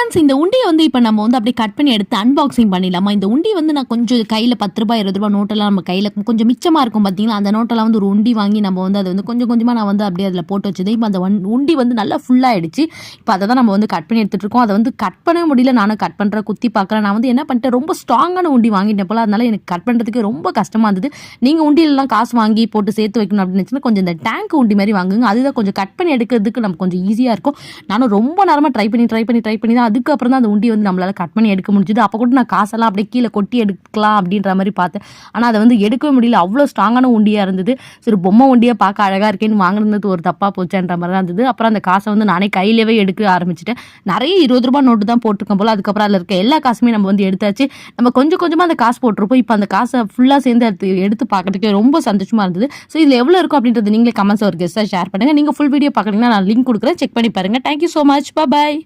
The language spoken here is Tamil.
ஃப்ரெண்ட்ஸ் இந்த உண்டியை வந்து இப்போ நம்ம வந்து அப்படியே கட் பண்ணி எடுத்து அன்பாக்சிங் பண்ணிடலாமா? இந்த உண்டி வந்து நான் கொஞ்சம் கையில் ₹10 ₹20 நோட்டெல்லாம் நம்ம கையில் கொஞ்சம் மிச்சமாக இருக்கும் பார்த்தீங்களா? அந்த நோட்டெல்லாம் வந்து ஒரு உண்டி வாங்கி நம்ம வந்து அதை வந்து கொஞ்சம் கொஞ்சமாக நான் வந்து அப்படியே அதில் போட்டு வச்சது. இப்போ அந்த உண்டி வந்து நல்லா ஃபுல்லாகிடுச்சு. இப்போ அதை தான் நம்ம வந்து கட் பண்ணி எடுத்துகிட்டு இருக்கோம். அதை வந்து கட் பண்ணவே முடியல. நானும் கட் பண்ணுறேன், குத்தி பார்க்குறேன். நான் வந்து என்ன பண்ணிட்டேன், ரொம்ப ஸ்ட்ராங்கான உண்டி வாங்கிட்டேன் போல. அதனால எனக்கு கட் பண்ணுறதுக்கு ரொம்ப கஷ்டமாக இருந்தது. நீங்கள் உண்டியிலலாம் காசு வாங்கி போட்டு சேர்த்து வைக்கணும் அப்படின்னு நினச்சினா கொஞ்சம் இந்த டேங்க் உண்டி மாதிரி வாங்குங்க. அதுதான் கொஞ்சம் கட் பண்ணி எடுக்கிறதுக்கு நமக்கு கொஞ்சம் ஈஸியாக இருக்கும். நானும் ரொம்ப நேரமாக ட்ரை பண்ணி தான் அதுக்கப்புறம் தான் அந்த உண்டி வந்து நம்மளால் கட் பண்ணி எடுக்க முடிஞ்சுது. அப்போ கூட நான் காசெல்லாம் அப்படியே கீழே கொட்டி எடுக்கலாம் அப்படின்ற மாதிரி பார்த்தேன். ஆனால் அதை வந்து எடுக்கவே முடியல. அவ்வளோ ஸ்ட்ராங்கான உண்டியாக இருந்தது. சரி, பொம்மை உண்டியாக பார்க்க அழகாக இருக்கேன்னு வாங்கினது ஒரு தப்பாக போச்சுன்ற மாதிரி தான் இருந்தது. அப்புறம் அந்த காசை வந்து நானே கையிலேயே எடுக்க ஆரம்பிச்சிட்டேன். நிறைய ₹20 நோட்டு தான் போட்டிருக்கேன் போல். அதுக்கப்புறம் அதில் இருக்க எல்லா காசுமே நம்ம வந்து எடுத்தாச்சு. நம்ம கொஞ்சம் கொஞ்சமாக அந்த காசு போட்டிருப்போம். இப்போ அந்த காசை ஃபுல்லாக சேர்ந்து எடுத்து பார்க்கறதுக்கு ரொம்ப சந்தோஷமாக இருந்தது. ஸோ இதில் எவ்வளோ இருக்கும் அப்படின்றது நீங்களே கமெண்ட்ஸ் ஒரு கெஸ்ட்டாக ஷேர் பண்ணுங்கள். நீங்கள் ஃபுல் வீடியோ பார்க்குறீங்கன்னா நான் லிங்க் கொடுக்குறேன், செக் பண்ணி பாருங்கள். Thank you so much. பாய்.